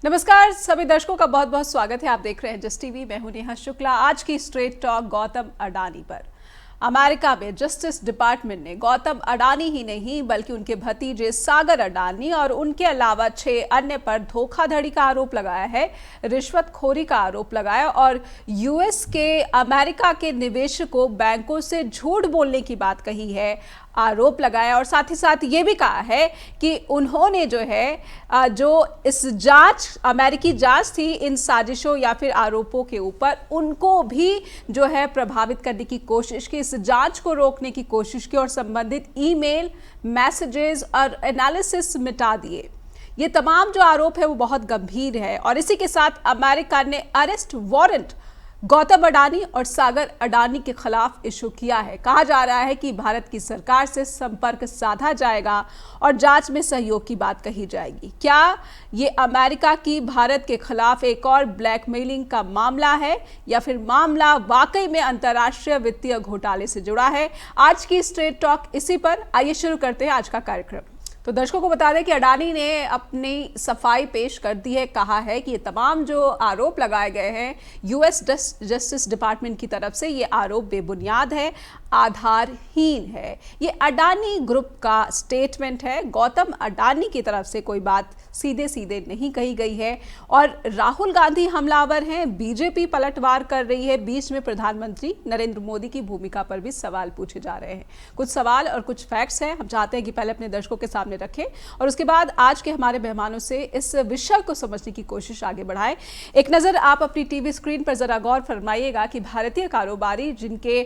नमस्कार सभी दर्शकों का बहुत बहुत स्वागत है। आप देख रहे हैं जस्ट टीवी। मैं हूं नेहा शुक्ला। आज की स्ट्रेट टॉक गौतम अडानी पर। अमेरिका में जस्टिस डिपार्टमेंट ने गौतम अडानी ही नहीं बल्कि उनके भतीजे सागर अडानी और उनके अलावा 6 अन्य पर धोखाधड़ी का आरोप लगाया है, रिश्वतखोरी का आरोप लगाया और यूएस के अमेरिका के निवेशकों बैंकों से झूठ बोलने की बात कही है, आरोप लगाया और साथ ही साथ ये भी कहा है कि उन्होंने जो इस जांच अमेरिकी जांच थी इन साजिशों या फिर आरोपों के ऊपर, उनको भी जो है प्रभावित करने की कोशिश की, इस जांच को रोकने की कोशिश की और संबंधित ईमेल, मैसेजेस और एनालिसिस मिटा दिए। ये तमाम जो आरोप है वो बहुत गंभीर है और इसी के साथ अमेरिका ने अरेस्ट वारंट गौतम अडानी और सागर अडानी के खिलाफ इशू किया है। कहा जा रहा है कि भारत की सरकार से संपर्क साधा जाएगा और जांच में सहयोग की बात कही जाएगी। क्या ये अमेरिका की भारत के खिलाफ एक और ब्लैकमेलिंग का मामला है या फिर मामला वाकई में अंतर्राष्ट्रीय वित्तीय घोटाले से जुड़ा है? आज की स्ट्रेट टॉक इसी पर। आइए शुरू करते हैं आज का कार्यक्रम। तो दर्शकों को बता दें कि अडानी ने अपनी सफाई पेश कर दी है। कहा है कि ये तमाम जो आरोप लगाए गए हैं यूएस जस्टिस डिपार्टमेंट की तरफ से, ये आरोप बेबुनियाद है, आधारहीन है। ये अडानी ग्रुप का स्टेटमेंट है। गौतम अडानी की तरफ से कोई बात सीधे सीधे नहीं कही गई है और राहुल गांधी हमलावर हैं, बीजेपी पलटवार कर रही है। बीच में प्रधानमंत्री नरेंद्र मोदी की भूमिका पर भी सवाल पूछे जा रहे हैं। कुछ सवाल और कुछ फैक्ट्स हैं, हम चाहते हैं कि पहले अपने दर्शकों के सामने रखें और उसके बाद आज के हमारे मेहमानों से इस विषय को समझने की कोशिश आगे बढ़ाएं। एक नजर आप अपनी टीवी स्क्रीन पर जरा गौर फरमाइएगा कि भारतीय कारोबारी जिनके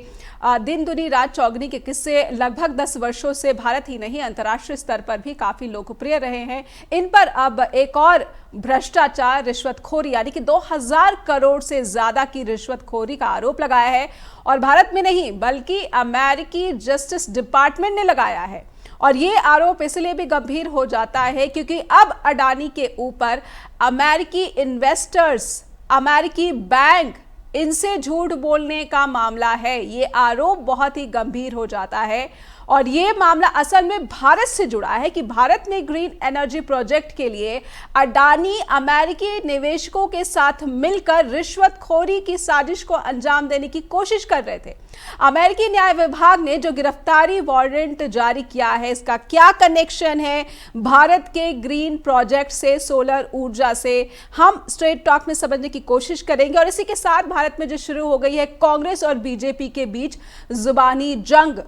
दिन दुनी रात चौगनी के किस्से लगभग 10 वर्षों से भारत ही नहीं अंतर्राष्ट्रीय स्तर पर भी काफी लोकप्रिय रहे हैं, इन पर अब एक और भ्रष्टाचार, रिश्वतखोरी यानी कि 2000 करोड़ से ज्यादा की रिश्वतखोरी का आरोप लगाया है और भारत में नहीं बल्कि अमेरिकी जस्टिस डिपार्टमेंट ने लगाया है। और ये आरोप इसलिए भी गंभीर हो जाता है क्योंकि अब अडानी के ऊपर अमेरिकी इन्वेस्टर्स, अमेरिकी बैंक, इनसे झूठ बोलने का मामला है। ये आरोप बहुत ही गंभीर हो जाता है और ये मामला असल में भारत से जुड़ा है कि भारत में ग्रीन एनर्जी प्रोजेक्ट के लिए अडानी अमेरिकी निवेशकों के साथ मिलकर रिश्वतखोरी की साजिश को अंजाम देने की कोशिश कर रहे थे। अमेरिकी न्याय विभाग ने जो गिरफ्तारी वारंट जारी किया है, इसका क्या कनेक्शन है भारत के ग्रीन प्रोजेक्ट से, सोलर ऊर्जा से, हम स्ट्रेट टॉक में समझने की कोशिश करेंगे। और इसी के साथ भारत में जो शुरू हो गई है कांग्रेस और बीजेपी के बीच जुबानी जंग,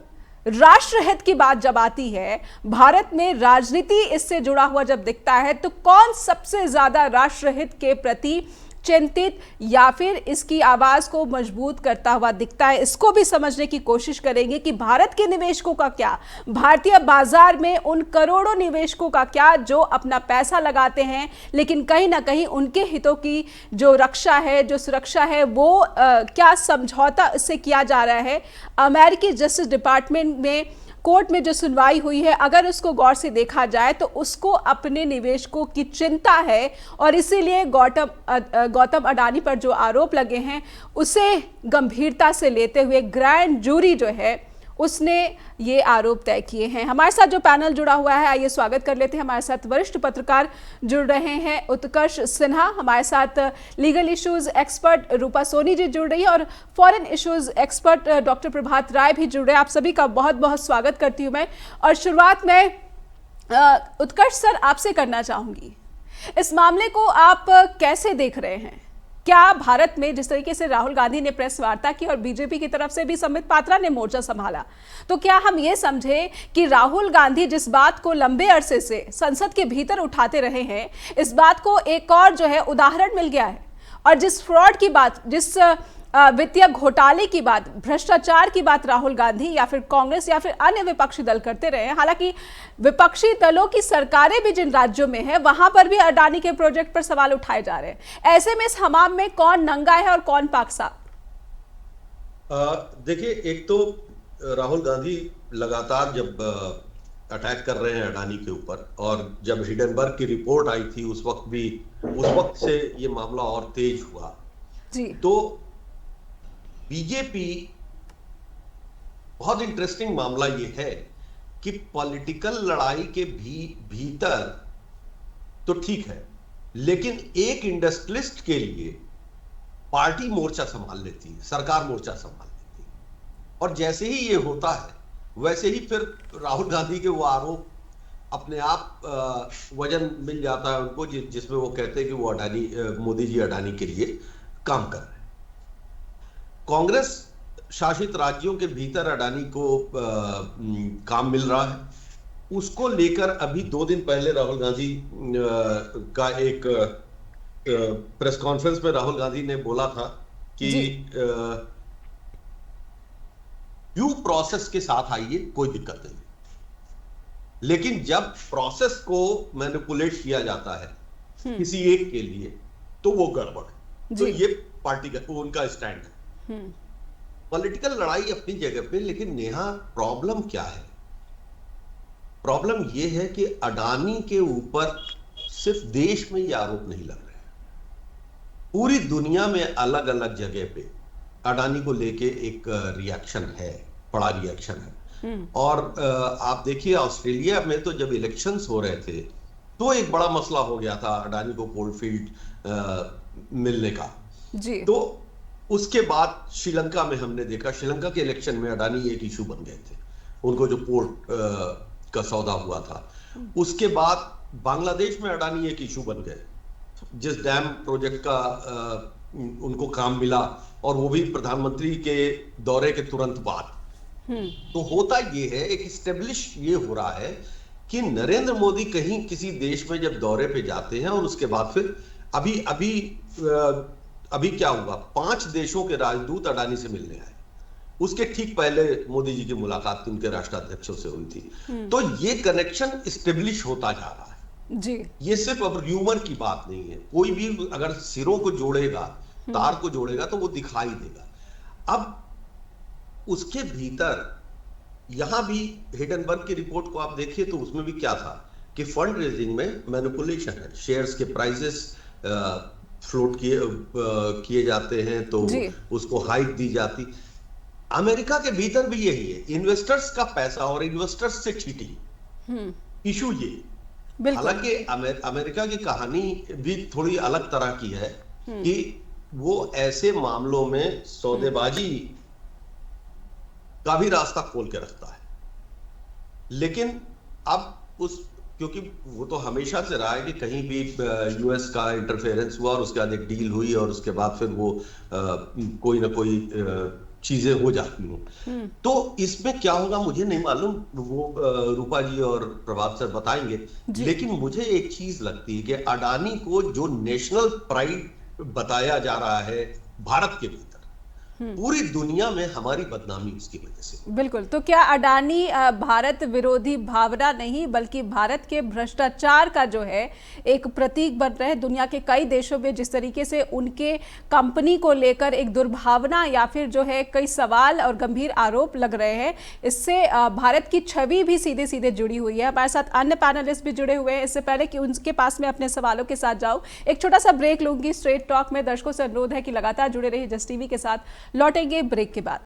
राष्ट्रहित की बात जब आती है, भारत में राजनीति इससे जुड़ा हुआ जब दिखता है तो कौन सबसे ज्यादा राष्ट्रहित के प्रति चिंतित या फिर इसकी आवाज को मजबूत करता हुआ दिखता है, इसको भी समझने की कोशिश करेंगे कि भारत के निवेशकों का क्या, भारतीय बाजार में उन करोड़ों निवेशकों का क्या जो अपना पैसा लगाते हैं लेकिन कहीं ना कहीं उनके हितों की जो रक्षा है, जो सुरक्षा है, वो क्या समझौता इससे किया जा रहा है। अमेरिकी जस्टिस डिपार्टमेंट में कोर्ट में जो सुनवाई हुई है, अगर उसको गौर से देखा जाए तो उसको अपने निवेशकों की चिंता है और इसीलिए गौतम अडानी पर जो आरोप लगे हैं उसे गंभीरता से लेते हुए ग्रैंड जूरी जो है उसने ये आरोप तय किए हैं। हमारे साथ जो पैनल जुड़ा हुआ है, आइए स्वागत कर लेते हैं। हमारे साथ वरिष्ठ पत्रकार जुड़ रहे हैं, उत्कर्ष सिन्हा, हमारे साथ लीगल इश्यूज एक्सपर्ट रूपा सोनी जी जुड़ रही है और फॉरेन इश्यूज एक्सपर्ट डॉक्टर प्रभात राय भी जुड़ रहे हैं। आप सभी का बहुत बहुत स्वागत करती हूँ मैं। और शुरुआत में उत्कर्ष सर आपसे करना चाहूंगी, इस मामले को आप कैसे देख रहे हैं? क्या भारत में जिस तरीके से राहुल गांधी ने प्रेस वार्ता की और बीजेपी की तरफ से भी संबित पात्रा ने मोर्चा संभाला, तो क्या हम ये समझे कि राहुल गांधी जिस बात को लंबे अरसे से संसद के भीतर उठाते रहे हैं, इस बात को एक और जो है उदाहरण मिल गया है और जिस फ्रॉड की बात, जिस वित्तीय घोटाले की बात, भ्रष्टाचार की बात राहुल गांधी या फिर कांग्रेस या फिर अन्य विपक्षी दल करते रहे हैं, हालांकि विपक्षी दलों की सरकारें भी जिन राज्यों में है वहां पर भी अडानी के प्रोजेक्ट पर सवाल उठाए जा रहे हैं। ऐसे में इस हमाम में कौन नंगा है और कौन पाक साफ? देखिए, एक तो राहुल गांधी लगातार जब अटैक कर रहे हैं अडानी के ऊपर, और जब हिडेनबर्ग की रिपोर्ट आई थी उस वक्त से ये मामला और तेज हुआ जी। तो बीजेपी, बहुत इंटरेस्टिंग मामला ये है कि पॉलिटिकल लड़ाई के भीतर तो ठीक है, लेकिन एक इंडस्ट्रियलिस्ट के लिए पार्टी मोर्चा संभाल लेती है, सरकार मोर्चा संभाल लेती है। और जैसे ही ये होता है वैसे ही फिर राहुल गांधी के वो आरोप अपने आप वजन मिल जाता है उनको, जिसमें वो कहते हैं कि वो अडानी, मोदी जी अडानी के लिए काम कर रहे हैं। कांग्रेस शासित राज्यों के भीतर अडानी को काम मिल रहा है, उसको लेकर अभी 2 दिन पहले राहुल गांधी का एक प्रेस कॉन्फ्रेंस में राहुल गांधी ने बोला था कि ड्यू प्रोसेस के साथ आइए, कोई दिक्कत नहीं। लेकिन जब प्रोसेस को मैनिपुलेट किया जाता है किसी एक के लिए तो वो गड़बड़ है। तो ये पार्टी का उनका स्टैंड है। पॉलिटिकल लड़ाई अपनी जगह पे, लेकिन नेहा प्रॉब्लम क्या है? प्रॉब्लम ये है कि अडानी के ऊपर सिर्फ देश में ये आरोप नहीं लग रहे हैं, पूरी दुनिया में अलग अलग जगह पे अडानी को लेके एक रिएक्शन है, बड़ा रिएक्शन है। और आप देखिए ऑस्ट्रेलिया में तो जब इलेक्शंस हो रहे थे तो एक बड़ा मसला हो गया था अडानी को कोलफील्ड मिलने का जी। तो उसके बाद श्रीलंका में हमने देखा, श्रीलंका के इलेक्शन में अडानी एक इशू बन गए थे, उनको जो पोर्ट का सौदा हुआ था। उसके बाद बांग्लादेश में अडानी एक इशू बन गए, जिस डैम प्रोजेक्ट का उनको काम मिला, और वो भी प्रधानमंत्री के दौरे के तुरंत बाद। तो होता ये है, एक इस्टेब्लिश ये हो रहा है कि नरेंद्र मोदी कहीं किसी देश में जब दौरे पे जाते हैं और उसके बाद फिर अभी क्या हुआ, 5 देशों के राजदूत अडानी से मिलने आए। उसके ठीक पहले मोदी जी की मुलाकात उनके राष्ट्राध्यक्षों से हुई थी। तो ये कनेक्शन इस्टेब्लिश होता जा रहा है जी। ये सिर्फ अब र्यूमर की बात नहीं है, कोई भी अगर सिरों को जोड़ेगा, तार को जोड़ेगा तो वो दिखाई देगा। अब उसके भीतर यहां भी हिडनबर्ग की रिपोर्ट को आप देखिए तो उसमें भी क्या था कि फंड रेजिंग में मैनिपुलेशन है, शेयर्स के प्राइसेस फ्लोट किए जाते हैं तो उसको हाइक दी जाती। अमेरिका के भीतर भी यही है, इन्वेस्टर्स का पैसा और इन्वेस्टर्स से चीटिंग इशू ये। हालांकि अमेरिका की कहानी भी थोड़ी अलग तरह की है कि वो ऐसे मामलों में सौदेबाजी का भी रास्ता खोल के रखता है। लेकिन अब क्योंकि वो तो हमेशा से रहा है कि कहीं भी यूएस का इंटरफेरेंस हुआ और उसके बाद एक डील हुई और उसके बाद फिर वो कोई ना कोई चीजें हो जाती हैं। तो इसमें क्या होगा मुझे नहीं मालूम, वो रूपा जी और प्रभात सर बताएंगे। लेकिन मुझे एक चीज लगती है कि अडानी को जो नेशनल प्राइड बताया जा रहा है भारत के भीतर, पूरी दुनिया में हमारी बदनामी उसकी वजह से। बिल्कुल। तो क्या अडानी भारत विरोधी भावना नहीं बल्कि भारत के भ्रष्टाचार का जो है एक प्रतीक बन रहे हैं? दुनिया के कई देशों में जिस तरीके से उनके कंपनी को लेकर एक दुर्भावना या फिर जो है कई सवाल और गंभीर आरोप लग रहे हैं, इससे भारत की छवि भी सीधे सीधे जुड़ी हुई है। हमारे साथ अन्य पैनलिस्ट भी जुड़े हुए हैं। इससे पहले कि उनके पास में अपने सवालों के साथ जाऊं, एक छोटा सा ब्रेक लूंगी। स्ट्रेट टॉक में दर्शकों से अनुरोध है कि लगातार जुड़े रहिए जस्ट टीवी के साथ। लौटेंगे ब्रेक के बाद।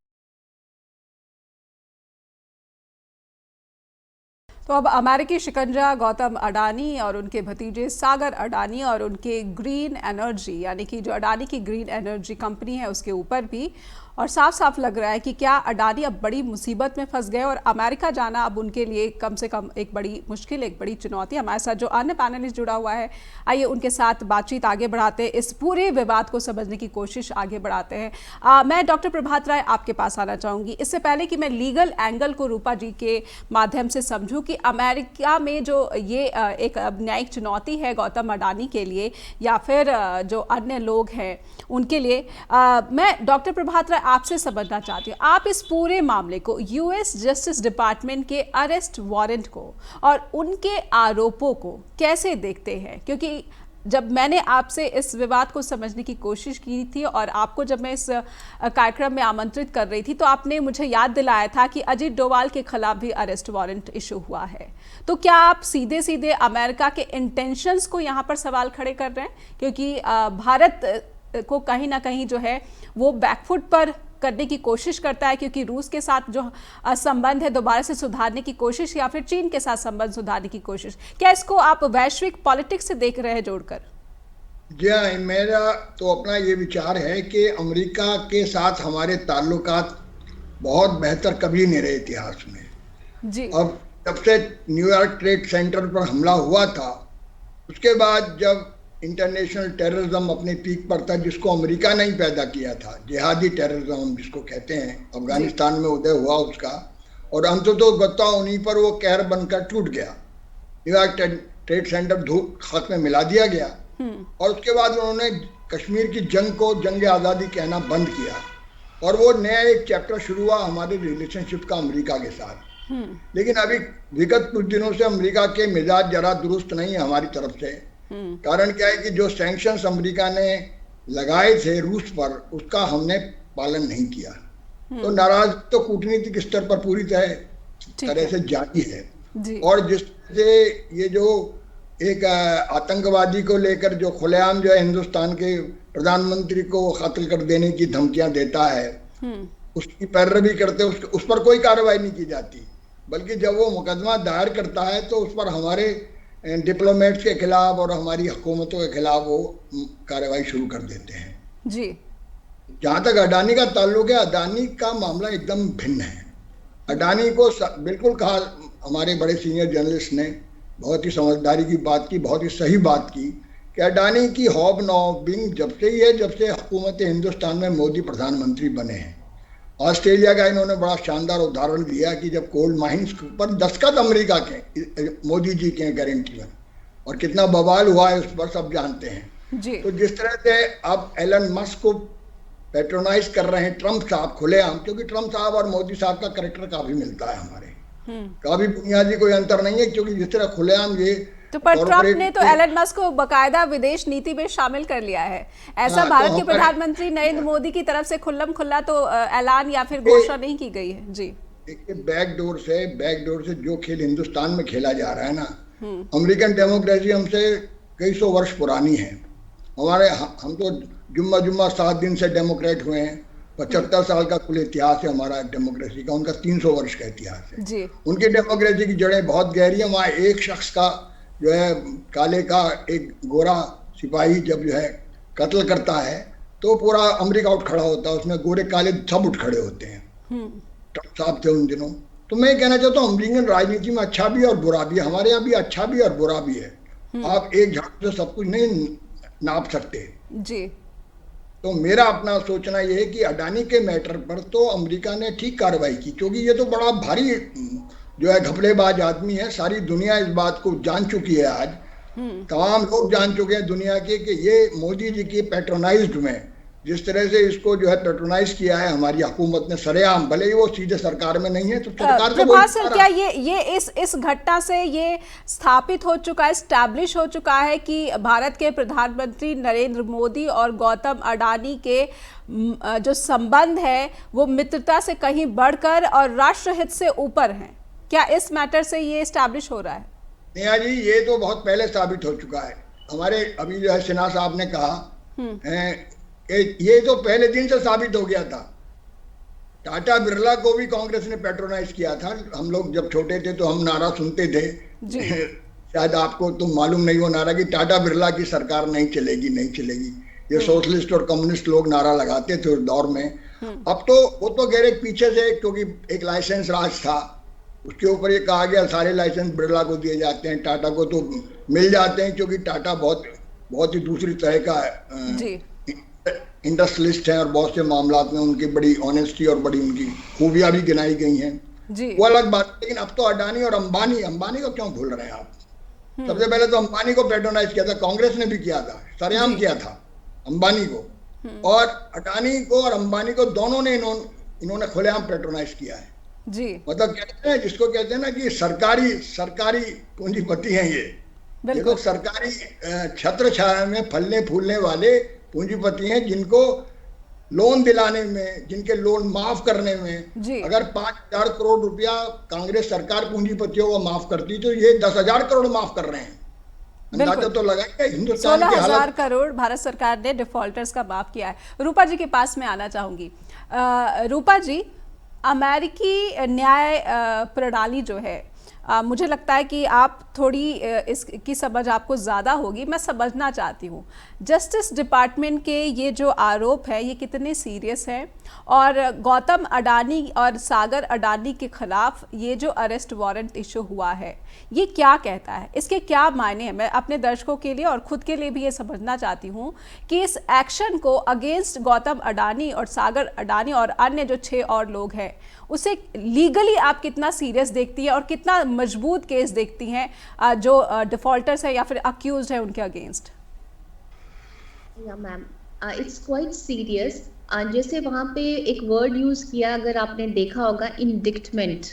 तो अब अमेरिकी शिकंजा गौतम अडानी और उनके भतीजे सागर अडानी और उनके ग्रीन एनर्जी यानी कि जो अडानी की ग्रीन एनर्जी कंपनी है उसके ऊपर भी, और साफ साफ लग रहा है कि क्या अडानी अब बड़ी मुसीबत में फंस गए और अमेरिका जाना अब उनके लिए कम से कम एक बड़ी मुश्किल, एक बड़ी चुनौती। हमारे साथ जो अन्य पैनलिस्ट जुड़ा हुआ है, आइए उनके साथ बातचीत आगे बढ़ाते हैं, इस पूरे विवाद को समझने की कोशिश आगे बढ़ाते हैं। मैं डॉक्टर प्रभात राय आपके पास आना चाहूँगी। इससे पहले कि मैं लीगल एंगल को रूपा जी के माध्यम से समझूँ कि अमेरिका में जो ये एक न्यायिक चुनौती है गौतम अडानी के लिए या फिर जो अन्य लोग हैं उनके लिए, मैं डॉक्टर प्रभात राय आपसे समझना चाहती हूँ, आप इस पूरे मामले को, यूएस जस्टिस डिपार्टमेंट के अरेस्ट वारंट को और उनके आरोपों को कैसे देखते हैं? क्योंकि जब मैंने आपसे इस विवाद को समझने की कोशिश की थी और आपको जब मैं इस कार्यक्रम में आमंत्रित कर रही थी तो आपने मुझे याद दिलाया था कि अजीत डोवाल के खिलाफ भी अरेस्ट वारंट इशू हुआ है। तो क्या आप सीधे सीधे अमेरिका के इंटेंशंस को यहाँ पर सवाल खड़े कर रहे हैं? क्योंकि भारत को कहीं ना कहीं जो है वो बैकफुट पर करने की कोशिश करता है, क्योंकि रूस के साथ जो संबंध है दोबारा से सुधारने की कोशिश या फिर चीन के साथ संबंध सुधारने की कोशिश। क्या इसको आप वैश्विक पॉलिटिक्स से देख रहे हैं जोड़कर? जी हाँ, मेरा तो अपना ये विचार है कि अमेरिका के साथ हमारे ताल्लुकात बहुत बेहतर कभी नहीं रहे इतिहास में। जी। अब जब से न्यूयॉर्क ट्रेड सेंटर पर हमला हुआ था, उसके बाद जब इंटरनेशनल टेररिज्म अपने पीक पर था, जिसको अमेरिका ने ही पैदा किया था, जिहादी टेररिज्म हम जिसको कहते हैं, जी। अफगानिस्तान में उदय हुआ उसका, और अंततोगत्वा उन्हीं पर वो कहर बनकर टूट गया। न्यूयॉर्क ट्रेड सेंटर धूप खाक में मिला दिया गया, और उसके बाद उन्होंने कश्मीर की जंग को जंग आज़ादी कहना बंद किया, और वो नया एक चैप्टर शुरू हुआ हमारे रिलेशनशिप का अमेरिका के साथ। लेकिन अभी विगत कुछ दिनों से अमेरिका के मिजाज जरा दुरुस्त नहीं है हमारी तरफ से। कारण क्या है कि जो सैंक्शंस अमेरिका ने लगाए थे रूस पर, उसका हमने पालन नहीं किया। तो नाराज तो कूटनीतिक स्तर पर पूरी तरह से जारी है। जी। और जिससे ये जो एक आतंकवादी को लेकर जो खुलेआम जो है हिंदुस्तान के प्रधानमंत्री को कत्ल कर देने की धमकियां देता है, उसकी पैरवी करते उस पर कोई कार्रवाई नहीं की जाती, बल्कि जब वो मुकदमा दायर करता है तो उस पर हमारे डिप्लोमेट्स के खिलाफ और हमारी हुकूमतों के खिलाफ वो कार्रवाई शुरू कर देते हैं। जी। जहाँ तक अडानी का ताल्लुक है, अडानी का मामला एकदम भिन्न है। अडानी को बिल्कुल कहा हमारे बड़े सीनियर जर्नलिस्ट ने, बहुत ही समझदारी की बात की, बहुत ही सही बात की, कि अडानी की हॉब नॉबिंग जब से ही है जब से हुकूमत हिंदुस्तान में मोदी प्रधानमंत्री बने हैं। ऑस्ट्रेलिया का इन्होंने बड़ा शानदार उदाहरण दिया कि जब कोल माइंस पर दस्तखत अमेरिका के मोदी जी के गारंटी में, और कितना बवाल हुआ है उस पर सब जानते हैं। जी। तो जिस तरह से अब एलन मस्क को पेट्रोनाइज कर रहे हैं ट्रंप साहब खुलेआम, क्योंकि ट्रंप साहब और मोदी साहब का कैरेक्टर काफी मिलता है हमारे, काफी बुनियादी कोई अंतर नहीं है, क्योंकि जिस तरह खुलेआम ये तो पर ट्रंप ने तो एलन मस्क को बकायदा विदेश नीति में शामिल कर लिया है। ऐसा भारत के प्रधानमंत्री नरेंद्र मोदी की तरफ से खुल्लम खुल्ला तो ऐलान या फिर घोषणा नहीं की गई है। जी। देखिए, बैकडोर से जो खेल हिंदुस्तान में खेला जा रहा है ना, अमेरिकन डेमोक्रेसी हमसे कई सौ वर्ष पुरानी है। हम तो जुम्मा 7 दिन से डेमोक्रेट हुए हैं। 75 साल का कुल इतिहास है हमारा डेमोक्रेसी का, उनका 300 वर्ष का इतिहास है। जी। उनकी डेमोक्रेसी की जड़ें बहुत गहरी है। वहाँ एक शख्स का जो है, काले का एक गोरा सिपाही जब जो है कत्ल करता है तो पूरा अमेरिका उठ खड़ा होता है, उसमें गोरे काले सब उठ खड़े होते हैं। ट्रंप साहब थे उन दिनों। तो मैं कहना चाहता हूँ अमेरिकन राजनीति में अच्छा भी और बुरा भी है, हमारे यहाँ भी अच्छा भी और बुरा भी है। आप एक झाड़ू से सब कुछ नहीं नाप सकते। जी। तो मेरा अपना सोचना यह है कि अडानी के मैटर पर तो अमेरिका ने ठीक कार्रवाई की, क्योंकि ये तो बड़ा भारी जो है घपलेबाज आदमी है। सारी दुनिया इस बात को जान चुकी है आज, तमाम लोग जान चुके हैं दुनिया के, कि ये मोदी जी की पैट्रोनाइज्ड में जिस तरह से इसको जो है पैट्रोनाइज किया है हमारी हुकूमत ने सरेआम, भले ही वो सीधे सरकार में नहीं है तो सरकार से प्रभात सर, क्या ये इस घटना से ये स्थापित हो चुका है, स्टैब्लिश हो चुका है कि भारत के प्रधानमंत्री नरेंद्र मोदी और गौतम अडानी के जो संबंध है वो मित्रता से कहीं बढ़कर और राष्ट्रहित से ऊपर हैं? क्या इस मैटर से ये स्टैब्लिश हो रहा है? नेहा जी, ये तो बहुत पहले साबित हो चुका है। हमारे अभी जो है सिन्हा साहब ने कहा ये तो पहले दिन से साबित हो गया था। टाटा बिरला को भी कांग्रेस ने पैट्रोनाइज किया था। हम लोग जब छोटे थे तो हम नारा सुनते थे, शायद आपको तुम मालूम नहीं हो नारा, कि टाटा बिरला की सरकार नहीं चलेगी। ये सोशलिस्ट और कम्युनिस्ट लोग नारा लगाते थे उस दौर में। अब तो वो तो गैर एक पीछे से, क्योंकि एक लाइसेंस राज था, उसके ऊपर ये कहा गया सारे लाइसेंस बिरला को दिए जाते हैं, टाटा को तो मिल जाते हैं, क्योंकि टाटा बहुत ही दूसरी तरह का इंडस्ट्रियलिस्ट हैं और बहुत से मामलात में उनकी बड़ी ऑनेस्टी और बड़ी उनकी खूबियां भी गिनाई गई हैं। वो अलग बात। लेकिन अब तो अडानी और अंबानी को क्यों भूल रहे हैं आप? सबसे पहले तो अंबानी को पैट्रोनाइज किया था, कांग्रेस ने भी किया था, सरेआम किया था अंबानी को, और अडानी को और अंबानी को दोनों ने इन्होंने खुलेआम पैट्रोनाइज किया है। जी। मतलब कहते हैं, जिसको कहते हैं ना कि सरकारी पूंजीपति हैं ये तो सरकारी छत्र छाया में फलने फूलने वाले पूंजीपति हैं, जिनको लोन दिलाने में, जिनके लोन माफ करने में अगर 5,000 करोड़ रुपया कांग्रेस सरकार पूंजीपतियों को माफ करती तो ये 10,000 करोड़ माफ कर रहे हैं। अंदाजा तो लगाइए हिंदुस्तान की हालत। 16,000 करोड़ भारत सरकार ने डिफॉल्टर्स का माफ किया है। रूपा जी के पास में आना चाहूंगी। रूपा जी, अमेरिकी न्याय प्रणाली जो है मुझे लगता है कि आप थोड़ी इसकी समझ आपको ज़्यादा होगी, मैं समझना चाहती हूँ जस्टिस डिपार्टमेंट के ये जो आरोप है ये कितने सीरियस हैं, और गौतम अडानी और सागर अडानी के खिलाफ ये जो अरेस्ट वारंट इशू हुआ है ये क्या कहता है, इसके क्या मायने हैं। मैं अपने दर्शकों के लिए और खुद के लिए भी ये समझना चाहती हूँ कि इस एक्शन को अगेंस्ट गौतम अडानी और सागर अडानी और अन्य जो 6 और लोग हैं उसे लीगली आप कितना सीरियस देखती हैं और कितना मजबूत केस देखती हैं जो डिफॉल्टर्स है या फिर अक्यूज्ड है उनके अगेंस्ट। या मैम, इट्स क्वाइट सीरियस। जैसे वहाँ पे एक वर्ड यूज किया, अगर आपने देखा होगा, इंडिक्टमेंट।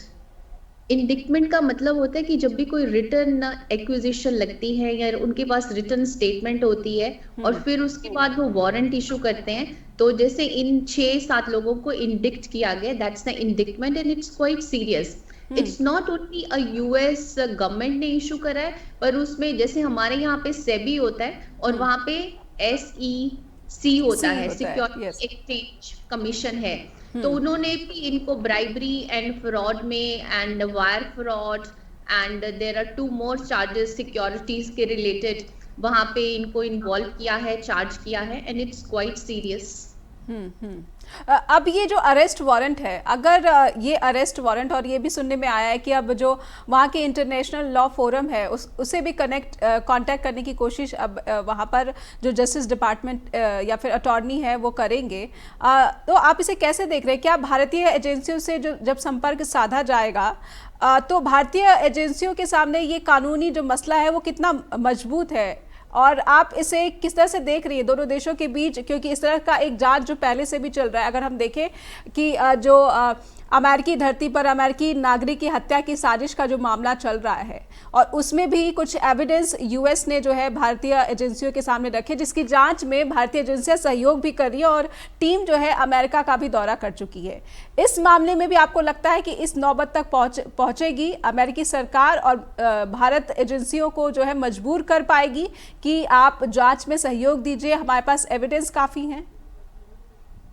इंडिक्टमेंट का मतलब होता है कि जब भी कोई रिटर्न एक्विजिशन लगती है या उनके पास रिटर्न स्टेटमेंट होती है और फिर उसके बाद वो वारंट इशू करते हैं, तो जैसे इन 6-7 लोगों को इंडिक्ट किया गया, that's the indictment and it's quite serious. It's not only a US government ने इशू करा है, पर उसमें जैसे हमारे यहाँ पे सेबी होता है और वहाँ पे SEC होता है, सिक्योरिटी एक्सचेंज कमीशन है, तो उन्होंने भी इनको ब्राइबरी एंड फ्रॉड में and wire fraud and there are 2 more charges securities के रिलेटेड, वहां पे इनको इन्वॉल्व किया है, चार्ज किया है, एंड इट्स क्वाइट सीरियस। अब ये जो अरेस्ट वारंट है, अगर ये अरेस्ट वारंट, और ये भी सुनने में आया है कि अब जो वहाँ के इंटरनेशनल लॉ फोरम है उसे भी कांटेक्ट करने की कोशिश अब वहाँ पर जो जस्टिस डिपार्टमेंट या फिर अटॉर्नी है वो करेंगे, तो आप इसे कैसे देख रहे हैं? क्या भारतीय एजेंसियों से जो जब संपर्क साधा जाएगा तो भारतीय एजेंसियों के सामने ये कानूनी जो मसला है वो कितना मजबूत है, और आप इसे किस तरह से देख रही है दोनों देशों के बीच? क्योंकि इस तरह का एक जांच जो पहले से भी चल रहा है, अगर हम देखें कि जो अमेरिकी धरती पर अमेरिकी नागरिक की हत्या की साजिश का जो मामला चल रहा है, और उसमें भी कुछ एविडेंस यूएस ने जो है भारतीय एजेंसियों के सामने रखे, जिसकी जांच में भारतीय एजेंसियां सहयोग भी कर रही है और टीम जो है अमेरिका का भी दौरा कर चुकी है। इस मामले में भी आपको लगता है कि इस नौबत तक पहुंचेगी अमेरिकी सरकार और भारत एजेंसियों को जो है मजबूर कर पाएगी कि आप जांच में सहयोग दीजिए, हमारे पास एविडेंस काफ़ी हैं?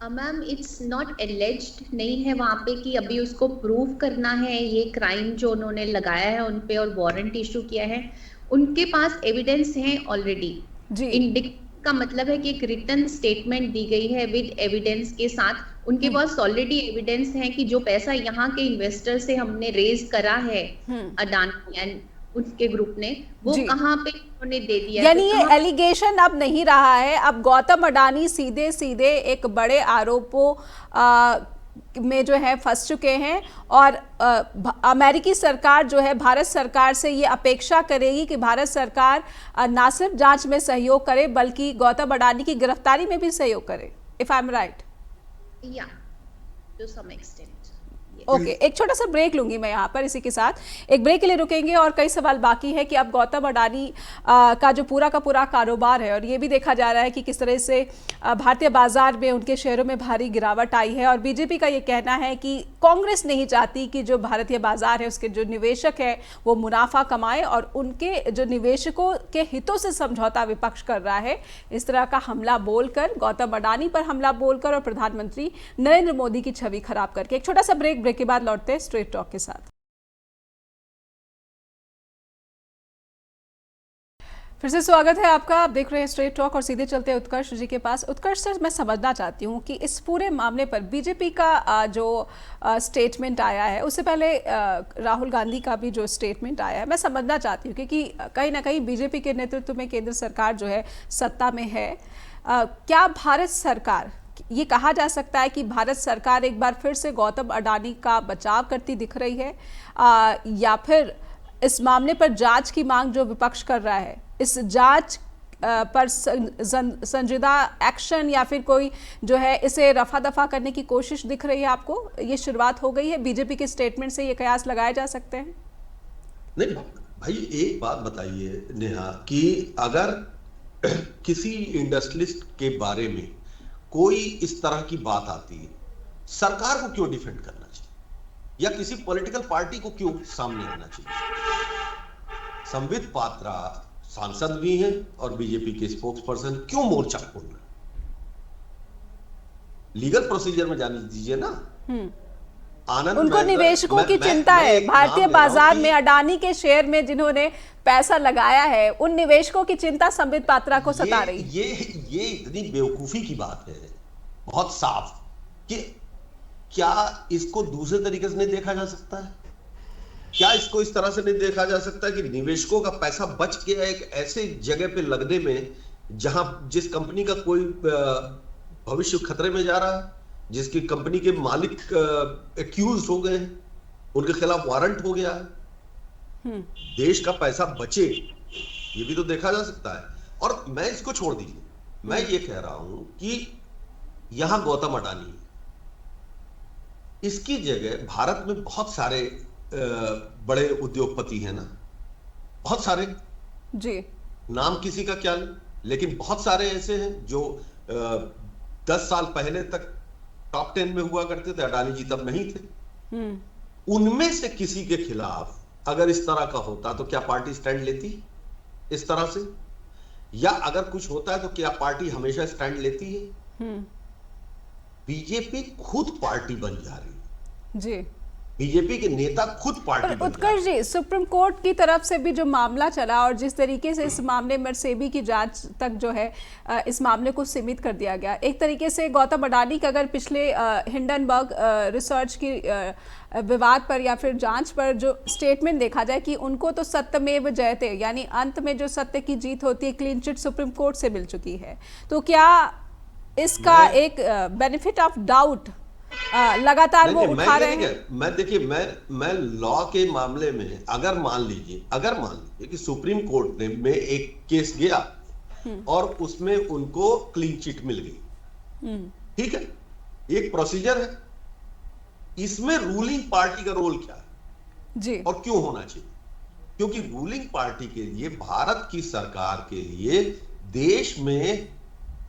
मैम, इट्स नॉट एलिज्ड नहीं है वहाँ पे कि अभी उसको प्रूव करना है ये क्राइम जो उन्होंने लगाया है उन पे और वारंट इशू किया है, उनके पास एविडेंस है ऑलरेडी। इंडिक्ट का मतलब है कि एक रिटन स्टेटमेंट दी गई है विद एविडेंस के साथ, उनके पास ऑलरेडी एविडेंस है कि जो पैसा यहाँ के इन्वेस्टर से हमने रेज करा है अडानी एंड उसके ग्रुप ने, वो कहाँ पे उन्होंने दे दिया। यानी ये एलिगेशन अब नहीं रहा है, अब गौतम अडानी सीधे सीधे एक बड़े आरोपों में जो है फंस चुके हैं, और अमेरिकी सरकार जो है भारत सरकार से ये अपेक्षा करेगी कि भारत सरकार ना सिर्फ जांच में सहयोग करे बल्कि गौतम अडानी की गिरफ्तारी में भी सहयोग करे, इफ आई एम राइट? या टू सम एक्सटेंट। ओके, एक छोटा सा ब्रेक लूंगी मैं यहाँ पर, इसी के साथ एक ब्रेक के लिए रुकेंगे और कई सवाल बाकी है कि अब गौतम अडानी का जो पूरा का पूरा कारोबार है, और ये भी देखा जा रहा है कि किस तरह से भारतीय बाजार में उनके शेयरों में भारी गिरावट आई है, और बीजेपी का ये कहना है कि कांग्रेस नहीं चाहती कि जो भारतीय बाजार है उसके जो निवेशक है वो मुनाफा कमाए, और उनके जो निवेशकों के हितों से समझौता विपक्ष कर रहा है। इस तरह का हमला बोलकर, गौतम अडानी पर हमला बोलकर और प्रधानमंत्री नरेंद्र मोदी की छवि खराब करके। एक छोटा सा ब्रेक के बाद लौटते हैं स्ट्रेट टॉक के साथ। फिर से स्वागत है आपका, आप देख रहे हैं स्ट्रेट टॉक और सीधे चलते हैं उत्कर्ष जी के पास। उत्कर्ष सर, मैं समझना चाहती हूँ कि इस पूरे मामले पर बीजेपी का जो स्टेटमेंट आया है, उससे पहले राहुल गांधी का भी जो स्टेटमेंट आया है, मैं समझना चाहती हूँ क्योंकि कहीं ना कहीं बीजेपी के नेतृत्व में केंद्र सरकार जो है सत्ता में है। क्या भारत सरकार, ये कहा जा सकता है कि भारत सरकार एक बार फिर से गौतम अडानी का बचाव करती दिख रही है, या फिर इस मामले पर जांच की मांग जो विपक्ष कर रहा है, इस जांच पर संजीदा एक्शन या फिर कोई जो है इसे रफा दफा करने की कोशिश दिख रही है आपको? ये शुरुआत हो गई है बीजेपी के स्टेटमेंट से, ये कयास लगाए जा सकते हैं? नहीं भाई, एक बात बताइए नेहा, कि अगर किसी इंडस्ट्रियलिस्ट के बारे में कोई इस तरह की बात आती है, सरकार को क्यों डिफेंड करना चाहिए या किसी पॉलिटिकल पार्टी को क्यों सामने आना चाहिए? संबित पात्रा सांसद भी हैं और बीजेपी के स्पोक्स पर्सन, क्यों मोर्चा खोल रहे हैं? लीगल प्रोसीजर में जाने दीजिए ना। आनंद उनको महेंद्र, निवेशकों की मैं चिंता है। एक भारतीय नाम ले रहा हूं बाजार कि में अडानी के शेयर में जिन्होंने पैसा लगाया है, उन निवेशकों की चिंता संबित पात्रा को सता रही है। ये इतनी बेवकूफी की बात है, बहुत साफ, कि क्या इसको दूसरे तरीके से नहीं देखा जा सकता है? क्या इसको इस तरह से नहीं देखा जा सकता कि निवेशकों का पैसा बच गया एक ऐसे जगह पे लगने में जहां जिस कंपनी का कोई भविष्य खतरे में जा रहा है, जिसकी कंपनी के मालिक एक्यूज हो गए हैं, उनके खिलाफ वारंट हो गया है, देश का पैसा बचे, ये भी तो देखा जा सकता है। और मैं इसको छोड़ दीजिए, मैं ये कह रहा हूं कि यहां गौतम अडानी, इसकी जगह भारत में बहुत सारे बड़े उद्योगपति हैं ना, बहुत सारे, जी, नाम किसी का क्या नहीं, लेकिन बहुत सारे ऐसे हैं जो 10 साल पहले तक टॉप 10 में हुआ करते थे, अडानी जी तब नहीं थे। उनमें से किसी के खिलाफ अगर इस तरह का होता तो क्या पार्टी स्टैंड लेती इस तरह से? या अगर कुछ होता है तो क्या पार्टी हमेशा स्टैंड लेती है? बीजेपी खुद पार्टी बन जा रही है जी। बीजेपी के नेता खुद पार्टी बन उत्कर्ष जी, सुप्रीम कोर्ट की तरफ से भी जो मामला चला और जिस तरीके से इस मामले में सेबी की जांच तक जो है इस मामले को सीमित कर दिया गया, एक तरीके से गौतम अडानी का अगर पिछले हिंडनबर्ग रिसर्च की विवाद पर या फिर जांच पर जो स्टेटमेंट देखा जाए कि उनको तो सत्यमेव जयते, यानी अंत में जो सत्य की जीत होती है, क्लीन चिट सुप्रीम कोर्ट से मिल चुकी है, तो क्या इसका एक बेनिफिट ऑफ डाउट लगातार वो उठा रहे हैं? मैं लॉ के मामले में अगर मान लीजिए कि सुप्रीम कोर्ट में एक केस गया और उसमें उनको क्लीन चिट मिल गई, ठीक है, एक प्रोसीजर है, इसमें रूलिंग पार्टी का रोल क्या है जी, और क्यों होना चाहिए? क्योंकि रूलिंग पार्टी के लिए, भारत की सरकार के लिए, देश में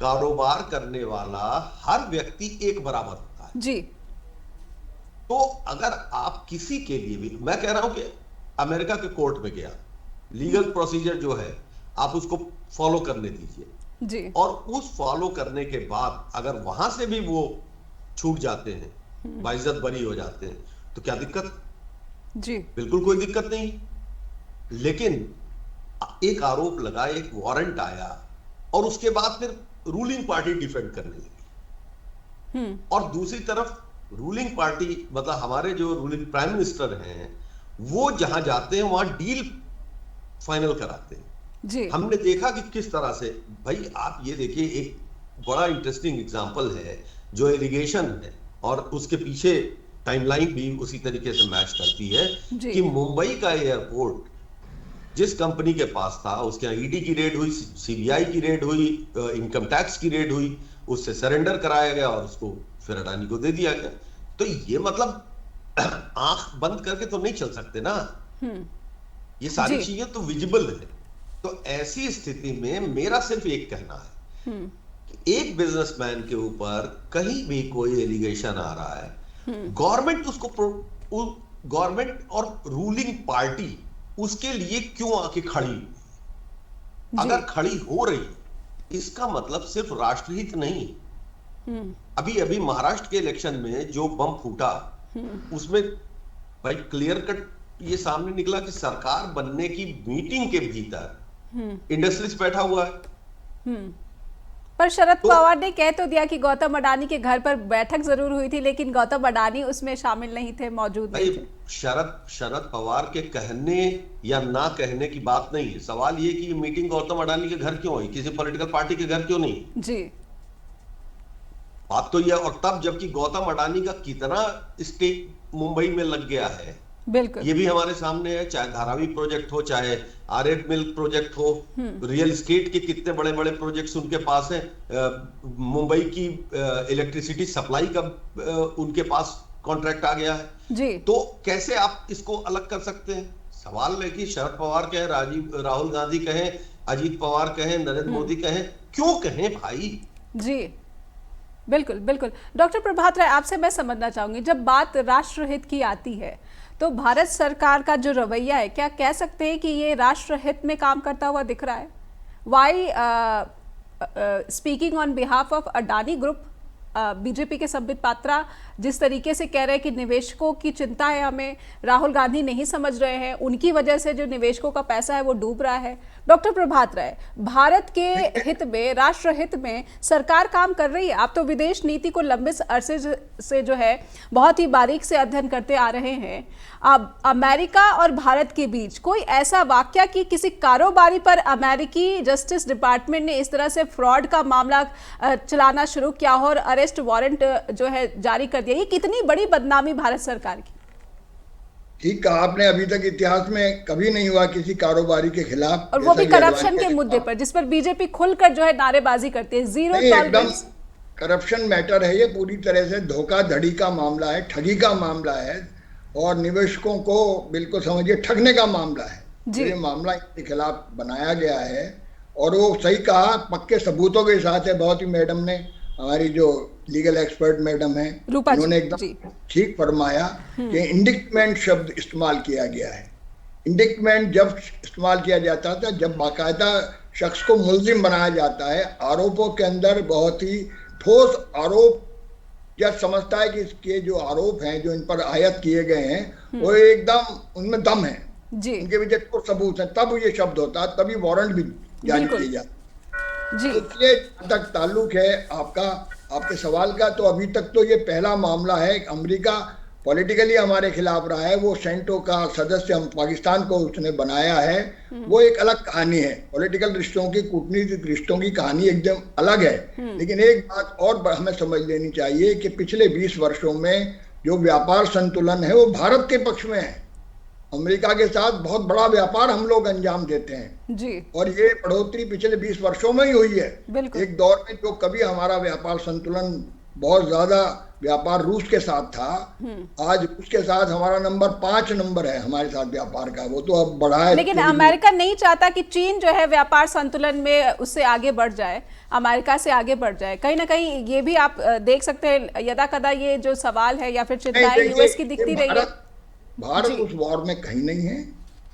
कारोबार करने वाला हर व्यक्ति एक बराबर होता है जी। तो अगर आप किसी के लिए भी, मैं कह रहा हूं कि अमेरिका के कोर्ट में गया, लीगल प्रोसीजर जो है आप उसको फॉलो करने दीजिए जी, और उस फॉलो करने के बाद अगर वहां से भी वो छूट जाते हैं, बाइज्जत बरी हो जाते हैं, तो क्या दिक्कत? जी, बिल्कुल कोई दिक्कत नहीं। लेकिन एक आरोप लगा, एक वारंट आया और उसके बाद फिर रूलिंग पार्टी डिफेंड करने लगी, और दूसरी तरफ रूलिंग पार्टी मतलब हमारे जो रूलिंग प्राइम मिनिस्टर हैं, वो जहां जाते हैं वहां डील फाइनल कराते हैं जी। हमने देखा कि किस तरह से, भाई आप ये देखिए, एक बड़ा इंटरेस्टिंग एग्जांपल है जो इरिगेशन है, और उसके पीछे टाइमलाइन भी उसी तरीके से मैच करती है कि मुंबई का एयरपोर्ट जिस कंपनी के पास था, उसके यहाँ ईडी की रेड हुई, सीबीआई की रेड हुई, इनकम टैक्स की रेड हुई, उससे सरेंडर कराया गया और उसको फिर अडानी को दे दिया गया। तो ये मतलब आंख बंद करके तो नहीं चल सकते ना, ये सारी चीजें तो विजिबल है। तो ऐसी स्थिति में मेरा सिर्फ एक कहना है कि एक बिजनेसमैन के ऊपर कहीं भी कोई एलिगेशन आ रहा है, गवर्नमेंट उसको, गवर्नमेंट और रूलिंग पार्टी उसके लिए क्यों आके खड़ी? अगर खड़ी हो रही, इसका मतलब सिर्फ राष्ट्रहित नहीं। अभी अभी महाराष्ट्र के इलेक्शन में जो बम फूटा, उसमें भाई क्लियर कट ये सामने निकला कि सरकार बनने की मीटिंग के भीतर इंडस्ट्रीज बैठा हुआ है। पर शरद पवार ने कह तो दिया कि गौतम अडानी के घर पर बैठक जरूर हुई थी, लेकिन गौतम अडानी उसमें शामिल नहीं थे, मौजूद नहीं थे। शरद पवार के कहने या ना कहने की बात नहीं है, सवाल ये कि मीटिंग गौतम अडानी के घर क्यों हुई, किसी पॉलिटिकल पार्टी के घर क्यों नहीं? जी, बात तो यह, और तब जबकि गौतम अडानी का कितना स्टेक मुंबई में लग गया है, बिल्कुल, ये भी हमारे सामने है। चाहे धारावी प्रोजेक्ट हो, चाहे आरएफ मिल्क प्रोजेक्ट हो, रियल एस्टेट के कितने बड़े बड़े प्रोजेक्ट्स उनके पास हैं। मुंबई की इलेक्ट्रिसिटी सप्लाई का उनके पास कॉन्ट्रैक्ट आ गया है जी। तो कैसे आप इसको अलग कर सकते हैं? सवाल है कि शरद पवार कहें, राहुल गांधी कहें, अजीत पवार कहें, नरेंद्र मोदी कहें, क्यों कहें भाई? जी बिल्कुल बिल्कुल। डॉक्टर प्रभात राय, आपसे मैं समझना चाहूंगी, जब बात राष्ट्रहित की आती है तो भारत सरकार का जो रवैया है, क्या कह सकते हैं कि ये राष्ट्रहित में काम करता हुआ दिख रहा है? Why speaking on behalf of Adani group, BJP के संबित पात्रा जिस तरीके से कह रहे हैं कि निवेशकों की चिंता है, हमें राहुल गांधी नहीं समझ रहे हैं, उनकी वजह से जो निवेशकों का पैसा है वो डूब रहा है। डॉक्टर प्रभात राय, भारत के हित में, राष्ट्र हित में सरकार काम कर रही है। आप तो विदेश नीति को लंबे अरसे से जो है बहुत ही बारीक से अध्ययन करते आ रहे हैं। अब अमेरिका और भारत के बीच कोई ऐसा वाकया कि किसी कारोबारी पर अमेरिकी जस्टिस डिपार्टमेंट ने इस तरह से फ्रॉड का मामला चलाना शुरू किया हो और अरेस्ट वारंट जो है जारी कर दिया, ये कितनी बड़ी बदनामी भारत सरकार की। ठीक कहा आपने, अभी तक इतिहास में कभी नहीं हुआ किसी कारोबारी के खिलाफ, और वो भी करप्शन के मुद्दे पर, जिस पर बीजेपी खुलकर जो है नारेबाजी करती है। जीरो टॉलरेंस करप्शन मैटर है, ये पूरी तरह से धोखाधड़ी का मामला है, ठगी का मामला है और निवेशकों को बिल्कुल समझिए ठगने का मामला है। ये मामला इनके खिलाफ बनाया गया है और वो सही कहा, पक्के सबूतों के साथ है। बहुत ही मैडम ने, हमारी जो लीगल एक्सपर्ट मैडम है, उन्होंने एकदम ठीक फरमाया कि इंडिक्टमेंट शब्द इस्तेमाल किया गया है। इंडिक्टमेंट जब इस्तेमाल किया जाता था जब बाकायदा शख्स को मुल्जिम बनाया जाता है, आरोपों के अंदर बहुत ही ठोस आरोप, जब समझता है कि इसके जो आरोप हैं जो इन पर आयत किए गए हैं वो एकदम उनमें दम है, उनके पीछे ठोस सबूत है, तब ये शब्द होता है, तभी वारंट भी जारी किए जाते। इसलिए तक ताल्लुक है आपके सवाल का, तो अभी तक तो ये पहला मामला है। अमेरिका पॉलिटिकली हमारे खिलाफ रहा है, वो सेंटो का सदस्य, हम पाकिस्तान को उसने बनाया है, वो एक अलग कहानी है। पॉलिटिकल रिश्तों की, कूटनीतिक रिश्तों की कहानी एकदम अलग है। लेकिन एक बात और हमें समझ लेनी चाहिए कि पिछले 20 वर्षों में जो व्यापार संतुलन है वो भारत के पक्ष में है। अमेरिका के साथ बहुत बड़ा व्यापार हम लोग अंजाम देते हैं जी, और ये बढ़ोतरी पिछले 20 वर्षों में ही हुई है। एक दौर में जो कभी हमारा व्यापार संतुलन बहुत ज्यादा व्यापार रूस के साथ था, आज रूस के साथ हमारा नंबर 5 नंबर है हमारे साथ व्यापार का, वो तो अब बढ़ा है। लेकिन अमेरिका नहीं चाहता कि चीन जो है व्यापार संतुलन में उससे आगे बढ़ जाए, अमेरिका से आगे बढ़ जाए। कहीं ना कहीं ये भी आप देख सकते हैं, यदा कदा ये जो सवाल है या फिर चिंताएं यूएस की दिखती रही है। भारत उस वॉर में कहीं नहीं है।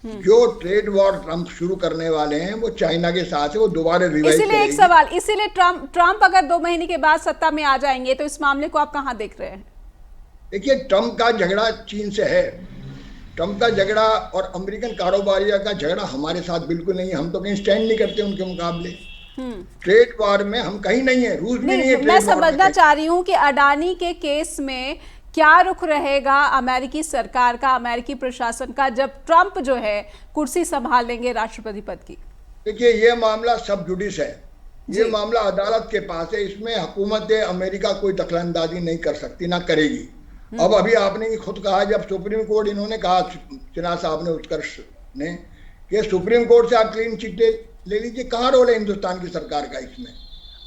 जो ट्रेड वॉर ट्रंप शुरू करने वाले हैं वो चाइना के साथ है, वो दोबारा रिवाइव करेंगे। इसीलिए एक सवाल, इसीलिए ट्रंप अगर 2 महीने के बाद सत्ता में आ जाएंगे तो इस मामले को आप कहां देख रहे हैं? देखिए, ट्रंप का झगड़ा चीन से है, ट्रंप का झगड़ा और अमेरिकन कारोबारियों का झगड़ा हमारे साथ बिल्कुल नहीं है। हम तो कहीं स्टैंड नहीं करते उनके मुकाबले। ट्रेड वॉर में हम कहीं नहीं है, रूस भी नहीं है। मैं समझना चाह रही हूँ कि अडानी के केस में क्या रुख रहेगा अमेरिकी सरकार का, अमेरिकी प्रशासन का, जब ट्रंप जो है कुर्सी संभाल लेंगे राष्ट्रपति पद की? देखिए, ये मामला सब जुडिस है, ये मामला अदालत के पास है। इसमें हुकूमत अमेरिका कोई दखलंदाजी नहीं कर सकती, ना करेगी। अब अभी आपने ही खुद कहा, जब सुप्रीम कोर्ट, इन्होंने कहा सिन्हा साहब ने, उत्कर्ष ने, कि सुप्रीम कोर्ट से आप क्लीन चिट ले लीजिए। कहाँ रोल है हिंदुस्तान की सरकार का इसमें?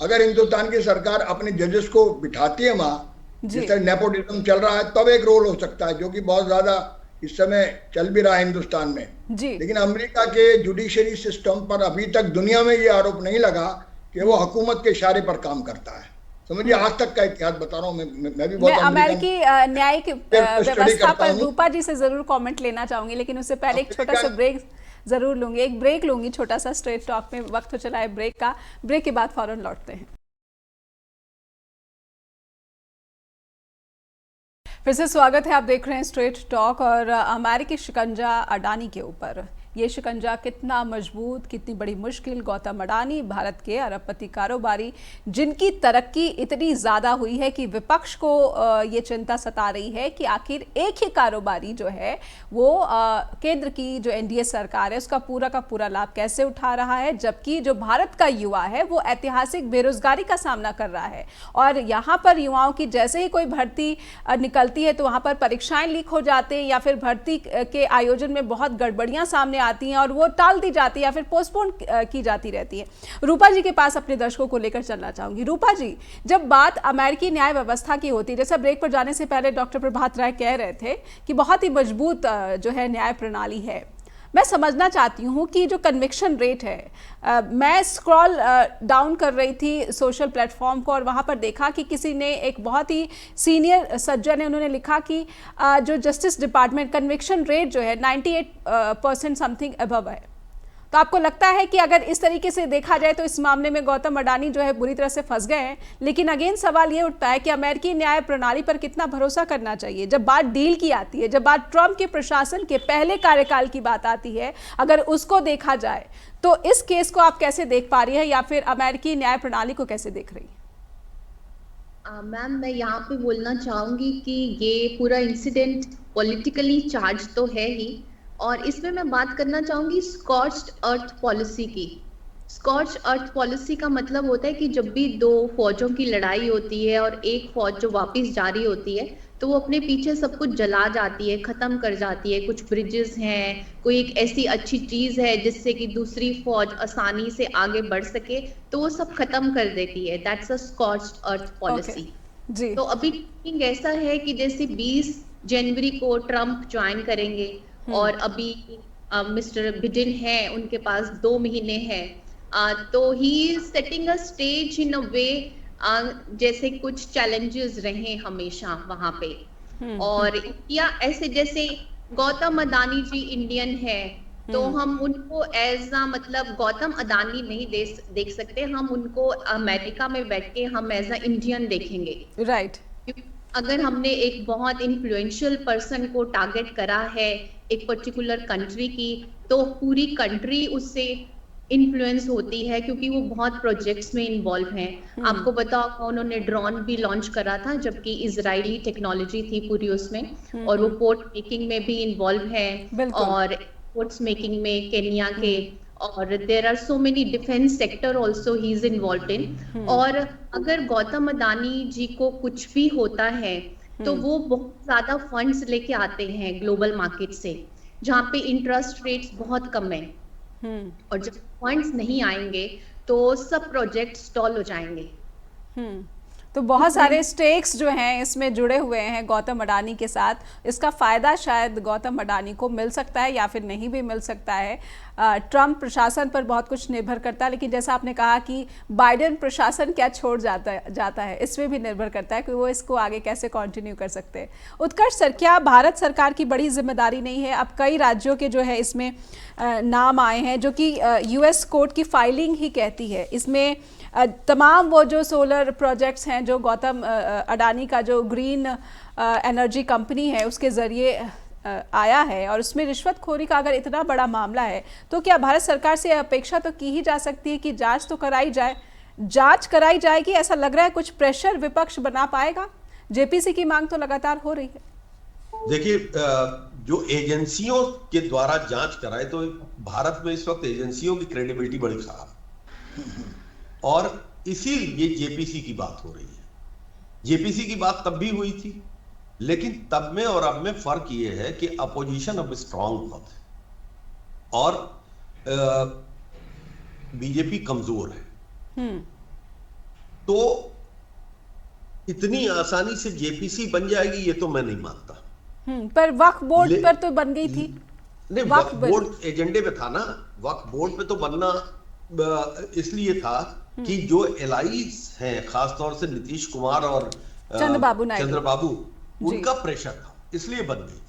अगर हिंदुस्तान की सरकार अपने जजेस को बिठाती है वहां, जिस तरह नेपोटिज्म चल रहा है, तब एक रोल हो सकता है, जो कि बहुत ज्यादा इस समय चल भी रहा है हिंदुस्तान में जी। लेकिन अमेरिका के जुडिशरी सिस्टम पर अभी तक दुनिया में ये आरोप नहीं लगा कि वो हुकूमत के इशारे पर काम करता है। समझिए, आज तक का इतिहास बता रहा हूँ मैं भी बहुत अमेरिकी न्यायिक व्यवस्था पर रूपा जी से जरूर कमेंट लेना चाहूंगी, लेकिन उससे पहले एक छोटा सा ब्रेक जरूर लूंगी। एक ब्रेक लूंगी छोटा सा, स्ट्रेट टॉक में वक्त हो चला है ब्रेक का। ब्रेक के बाद फौरन लौटते हैं। फिर से स्वागत है, आप देख रहे हैं स्ट्रेट टॉक। और अमेरिकी शिकंजा अडानी के ऊपर, ये शिकंजा कितना मजबूत, कितनी बड़ी मुश्किल। गौतम अडानी भारत के अरबपति कारोबारी, जिनकी तरक्की इतनी ज़्यादा हुई है कि विपक्ष को ये चिंता सता रही है कि आखिर एक ही कारोबारी जो है वो केंद्र की जो एनडीए सरकार है उसका पूरा का पूरा लाभ कैसे उठा रहा है, जबकि जो भारत का युवा है वो ऐतिहासिक बेरोजगारी का सामना कर रहा है। और यहाँ पर युवाओं की जैसे ही कोई भर्ती निकलती है तो वहाँ पर परीक्षाएं लीक हो जाते हैं या फिर भर्ती के आयोजन में बहुत गड़बड़ियाँ सामने आती हैं और वो टाल दी जाती है या फिर पोस्टपोन की जाती रहती है। रूपा जी के पास अपने दर्शकों को लेकर चलना चाहूंगी। रूपा जी, जब बात अमेरिकी न्याय व्यवस्था की होती है, जैसा ब्रेक पर जाने से पहले डॉक्टर प्रभात राय कह रहे थे कि बहुत ही मजबूत जो है न्याय प्रणाली है, मैं समझना चाहती हूँ कि जो कन्विक्शन रेट है, मैं स्क्रॉल डाउन कर रही थी सोशल प्लेटफॉर्म को और वहाँ पर देखा कि किसी ने, एक बहुत ही सीनियर सज्जन है, उन्होंने लिखा कि जो जस्टिस डिपार्टमेंट कन्विक्शन रेट जो है 98% समथिंग अबव है। तो आपको लगता है कि अगर इस तरीके से देखा जाए तो इस मामले में गौतम अडानी जो है बुरी तरह से फंस गए हैं, लेकिन अगेन सवाल ये उठता है कि अमेरिकी न्याय प्रणाली पर कितना भरोसा करना चाहिए। जब बात डील की आती है, जब बात ट्रंप के प्रशासन के पहले कार्यकाल की बात आती है, अगर उसको देखा जाए तो इस केस को आप कैसे देख पा रही है या फिर अमेरिकी न्याय प्रणाली को कैसे देख रही है? मैम, मैं यहाँ पे बोलना चाहूंगी कि ये पूरा इंसिडेंट पॉलिटिकली चार्ज तो है ही, और इसमें मैं बात करना चाहूंगी स्कॉच्ड अर्थ पॉलिसी की। स्कॉच अर्थ पॉलिसी का मतलब होता है कि जब भी दो फौजों की लड़ाई होती है और एक फौज जो वापस जा रही होती है तो वो अपने पीछे सब कुछ जला जाती है, खत्म कर जाती है। कुछ ब्रिजेस हैं, कोई एक ऐसी अच्छी चीज है जिससे कि दूसरी फौज आसानी से आगे बढ़ सके, तो वो सब खत्म कर देती है। That's a scorched earth policy. जी। तो अभी ऐसा है कि जैसे 20 जनवरी को ट्रंप ज्वाइन करेंगे और अभी मिस्टर बिडेन है, उनके पास 2 महीने हैं, तो ही सेटिंग अ स्टेज इन अ वे जैसे कुछ चैलेंजेस रहे हमेशा वहां पे। और या ऐसे जैसे गौतम अडानी जी इंडियन है, तो हम उनको एज अ मतलब गौतम अडानी नहीं देख सकते, हम उनको अमेरिका में बैठ के हम एज अ इंडियन देखेंगे। राइट। अगर हमने एक बहुत इन्फ्लुएंशियल पर्सन को टारगेट करा है एक पर्टिकुलर कंट्री की, तो पूरी कंट्री उससे इन्फ्लुएंस होती है क्योंकि वो बहुत प्रोजेक्ट्स में इन्वॉल्व हैं। आपको पता होगा उन्होंने ड्रोन भी लॉन्च करा था, जबकि इजरायली टेक्नोलॉजी थी पूरी उसमें, और वो पोर्ट मेकिंग में भी इन्वॉल्व है और पोर्ट्स मेकिंग में केन्या के, और there are so many defence sector also he is involved in. और अगर गौतम अडानी जी को कुछ भी होता है तो वो बहुत ज्यादा फंड्स लेके आते हैं ग्लोबल मार्केट से, जहाँ पे इंटरेस्ट रेट्स बहुत कम है, और जब फंड्स नहीं आएंगे तो सब प्रोजेक्ट स्टॉल हो जाएंगे। तो बहुत सारे स्टेक्स जो हैं इसमें जुड़े हुए हैं गौतम अडानी के साथ। इसका फ़ायदा शायद गौतम अडानी को मिल सकता है या फिर नहीं भी मिल सकता है। ट्रंप प्रशासन पर बहुत कुछ निर्भर करता है, लेकिन जैसा आपने कहा कि बाइडेन प्रशासन क्या छोड़ जाता है, इसमें भी निर्भर करता है कि वो इसको आगे कैसे कंटिन्यू कर सकते हैं। उत्कर्ष सर, क्या भारत सरकार की बड़ी जिम्मेदारी नहीं है? अब कई राज्यों के जो है इसमें नाम आए हैं जो कि US कोर्ट की फाइलिंग ही कहती है। इसमें तमाम वो जो सोलर प्रोजेक्ट्स हैं जो गौतम अडानी का जो ग्रीन एनर्जी कंपनी है उसके ज़रिए आया है, और उसमें रिश्वतखोरी का अगर इतना बड़ा मामला है तो क्या भारत सरकार से अपेक्षा तो की ही जा सकती है कि जांच तो कराई जाए, जांच कराई जाएगी? ऐसा लग रहा है कुछ प्रेशर विपक्ष बना पाएगा? जेपीसी की मांग तो लगातार हो रही है। देखिए, जो एजेंसियों के द्वारा जांच कराए, तो भारत में इस वक्त एजेंसियों की क्रेडिबिलिटी बड़ी खराब, और इसीलिए जेपीसी की बात हो रही है। जेपीसी की बात तब भी हुई थी, लेकिन तब में और अब में फर्क ये है कि अपोजिशन अब स्ट्रांग बहुत है और बीजेपी कमजोर है। तो इतनी आसानी से जेपीसी बन जाएगी ये तो मैं नहीं मानता। पर वक्फ बोर्ड पर तो बन गई थी। नहीं, वक्फ बोर्ड एजेंडे पे था ना। वक्फ बोर्ड पे तो बनना इसलिए था कि जो एलाइज हैं, खासतौर से नीतीश कुमार और चंद्रबाबू, उनका प्रेशर था, इसलिए बन गई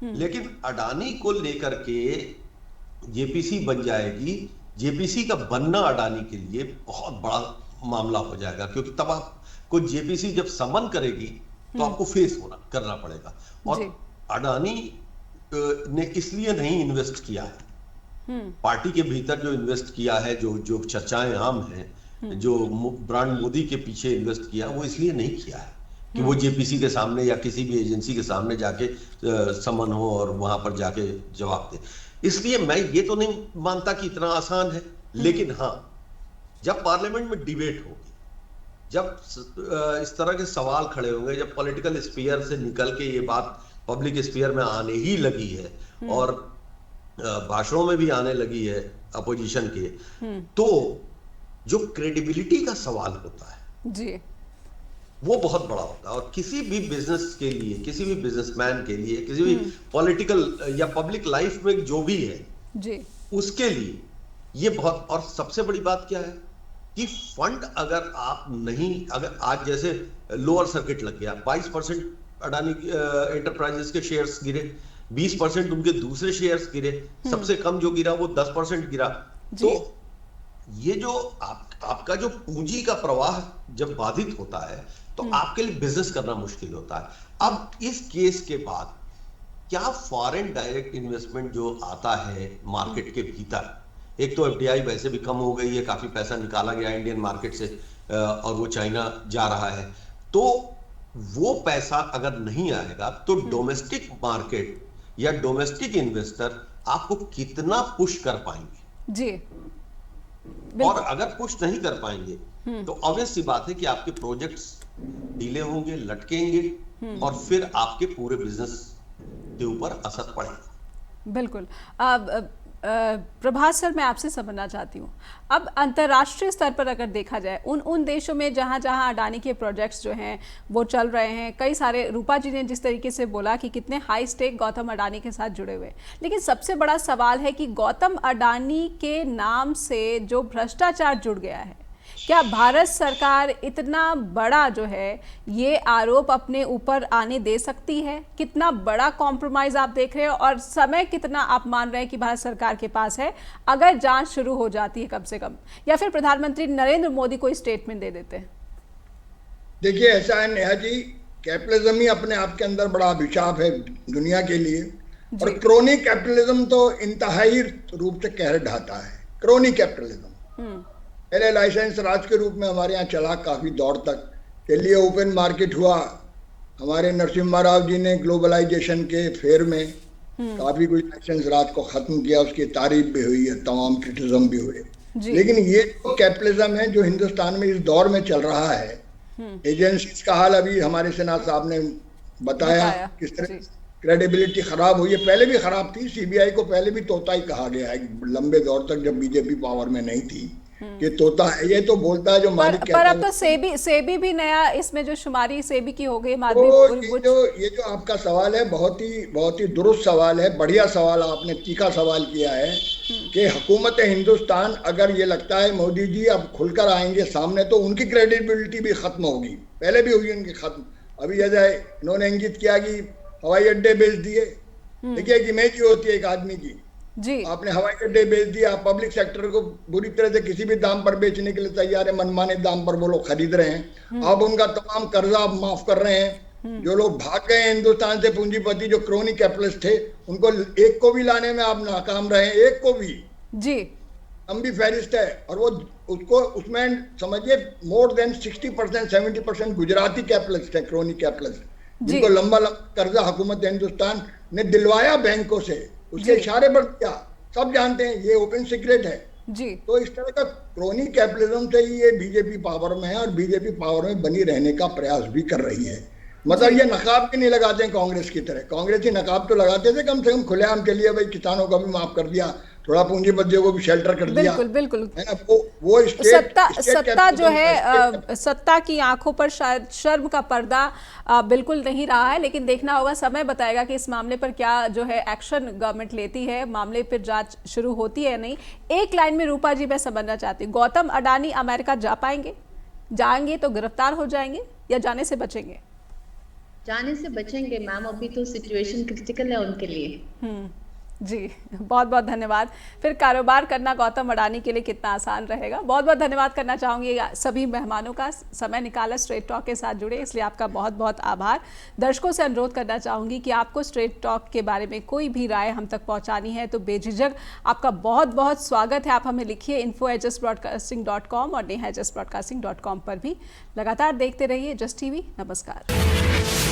थी। लेकिन अडानी को लेकर के जेपीसी बन जाएगी, जेपीसी का बनना अडानी के लिए बहुत बड़ा मामला हो जाएगा, क्योंकि तब आपको जेपीसी जब समन करेगी तो आपको फेस करना पड़ेगा। और अडानी ने इसलिए नहीं इन्वेस्ट किया है, पार्टी के भीतर जो इन्वेस्ट किया है, जो चर्चाएं आम हैं, जो ब्रांड मोदी के पीछे इन्वेस्ट किया, वो इसलिए नहीं किया है कि वो जेपीसी के सामने या किसी भी एजेंसी के सामने जाके समन हो और वहां पर जाके जवाब दे। इसलिए मैं ये तो नहीं मानता कि इतना आसान है, लेकिन हाँ, जब पार्लियामेंट में डिबेट होगी, जब इस तरह के सवाल खड़े होंगे, जब पॉलिटिकल स्फीयर से निकल के ये बात पब्लिक स्फीयर में आने ही लगी है और भाषणों में भी आने लगी है अपोजिशन के, तो जो क्रेडिबिलिटी का सवाल होता है जी, वो बहुत बड़ा होता है। और किसी भी बिजनेस के लिए, किसी भी बिजनेसमैन के लिए, किसी भी पॉलिटिकल या पब्लिक लाइफ में जो भी है जी, उसके लिए ये बहुत। और सबसे बड़ी बात क्या है कि फंड अगर आप नहीं, अगर आज जैसे लोअर सर्किट लग गया, 22% अडानी एंटरप्राइजेस के शेयर्स गिरे, 20% उनके दूसरे शेयर्स गिरे, सबसे कम जो गिरा वो 10% गिरा। तो ये जो आपका जो पूंजी का प्रवाह जब बाधित होता है तो आपके लिए बिजनेस करना मुश्किल होता है। अब इस केस के बाद क्या फॉरेन डायरेक्ट इन्वेस्टमेंट जो आता है मार्केट के भीतर, एक तो एफडीआई वैसे भी कम हो गई है, काफी पैसा निकाला गया इंडियन मार्केट से और वो चाइना जा रहा है, तो वो पैसा अगर नहीं आएगा तो डोमेस्टिक मार्केट या डोमेस्टिक इन्वेस्टर आपको कितना पुश कर पाएंगे जी। और अगर पुश नहीं कर पाएंगे तो ऑब्वियस सी बात है कि आपके प्रोजेक्ट्स डिले होंगे, लटकेंगे और फिर आपके पूरे बिजनेस के ऊपर असर पड़ेगा। बिल्कुल। प्रभात सर, मैं आपसे समझना चाहती हूँ, अब अंतर्राष्ट्रीय स्तर पर अगर देखा जाए उन देशों में जहाँ जहाँ अडानी के प्रोजेक्ट्स जो हैं वो चल रहे हैं, कई सारे, रूपा जी ने जिस तरीके से बोला कि कितने हाई स्टेक गौतम अडानी के साथ जुड़े हुए, लेकिन सबसे बड़ा सवाल है कि गौतम अडानी के नाम से जो भ्रष्टाचार जुड़ गया है, क्या भारत सरकार इतना बड़ा जो है ये आरोप अपने ऊपर आने दे सकती है? कितना बड़ा कॉम्प्रोमाइज आप देख रहे हो और समय कितना आप मान रहे हैं कि भारत सरकार के पास है अगर जांच शुरू हो जाती है कम से कम, या फिर प्रधानमंत्री नरेंद्र मोदी कोई स्टेटमेंट दे देते हैं? देखिए, ऐसा है नेहा जी, कैपिटलिज्म ही अपने आप के अंदर बड़ा अभिशाप है दुनिया के लिए, और क्रोनिक कैपिटलिज्म तो इंतहाई रूप से कहर ढाता है। क्रोनिक कैपिटलिज्म पहले लाइसेंस राज के रूप में हमारे यहाँ चला काफी दौर तक, के लिए ओपन मार्केट हुआ। हमारे नरसिम्हा राव जी ने ग्लोबलाइजेशन के फेर में काफी कुछ लाइसेंस राज को खत्म किया, उसकी तारीफ भी हुई है, तमाम क्रिटिसिज्म भी हुए। लेकिन ये जो कैपिटलिज्म है जो हिंदुस्तान में इस दौर में चल रहा है, एजेंसीज का हाल अभी हमारे सेना साहब ने बताया किस तरह क्रेडिबिलिटी खराब हुई है, पहले भी खराब थी। सीबीआई को पहले भी तोता ही कहा गया है लंबे दौर तक, जब बीजेपी पावर में नहीं थी, कि तोता है, ये तो बोलता है जो मालिक कहता है। पर अब तो सेबी भी नया इसमें जो शुमारी सेबी की हो गई। ये जो आपका सवाल है बहुत ही दुरुस्त सवाल है, बढ़िया सवाल, आपने तीखा सवाल किया है कि हुकूमत हिंदुस्तान, अगर ये लगता है मोदी जी अब खुलकर आएंगे सामने तो उनकी क्रेडिबिलिटी भी खत्म होगी, पहले भी हुई उनकी खत्म। अभी जैसे इन्होंने इंगित किया कि हवाई अड्डे बेच दिए, देखिए एक इमेज ही होती है एक आदमी की जी। आपने हवाई अड्डे बेच दिया, पब्लिक सेक्टर को बुरी तरह से किसी भी दाम पर बेचने के लिए तैयार है, मनमाने दाम पर वो लोग खरीद रहे हैं। अब उनका तमाम कर्जा आप माफ कर रहे हैं। जो लोग भाग गए हिंदुस्तान से पूंजीपति, जो क्रोनिक कैपिटलिस्ट थे, उनको एक को भी लाने में आप नाकाम रहे, एक को भी जी। लंबी फहरिस्त है, और वो उसको उसमें समझिए मोर देन 60% 70% गुजराती कैपिटलिस्ट है, क्रोनिक कैपिटलिस्ट, जिनको लंबा कर्जा हुकूमत हिंदुस्तान ने दिलवाया बैंकों से, उसके इशारे पर दिया, सब जानते हैं, ये ओपन सीक्रेट है जी। तो इस तरह का क्रोनिक कैपिटलिज्म से ही ये बीजेपी पावर में है, और बीजेपी पावर में बनी रहने का प्रयास भी कर रही है। मतलब ये नकाब भी नहीं लगाते हैं कांग्रेस की तरह, कांग्रेस ही नकाब तो लगाते थे, कम से कम खुलेआम के लिए भाई किसानों का भी माफ कर दिया, थोड़ा पूंजीपतियों को भी शेल्टर कर दिया, बिल्कुल है ना। वो सत्ता जो है, सत्ता की आंखों पर शायद शर्म का पर्दा बिल्कुल नहीं रहा है, लेकिन देखना होगा, समय बताएगा कि इस मामले पर क्या जो है एक्शन गवर्नमेंट लेती है, मामले पर जांच शुरू होती है या नहीं। एक लाइन में रूपा जी मैं समझना चाहती हूँ, गौतम अडानी अमेरिका जा पाएंगे? जाएंगे तो गिरफ्तार हो जाएंगे या जाने से बचेंगे? जाने से बचेंगे मैम, अभी तो सिचुएशन क्रिटिकल है उनके लिए। जी, बहुत बहुत धन्यवाद। फिर कारोबार करना गौतम अडानी के लिए कितना आसान रहेगा। बहुत बहुत धन्यवाद करना चाहूँगी सभी मेहमानों का, समय निकाला स्ट्रेट टॉक के साथ जुड़े, इसलिए आपका बहुत बहुत आभार। दर्शकों से अनुरोध करना चाहूँगी कि आपको स्ट्रेट टॉक के बारे में कोई भी राय हम तक पहुँचानी है तो बेझिझक आपका बहुत बहुत स्वागत है। आप हमें लिखिए info@justbroadcasting.com और neha@justbroadcasting.com पर भी। लगातार देखते रहिए जस्ट टीवी। नमस्कार।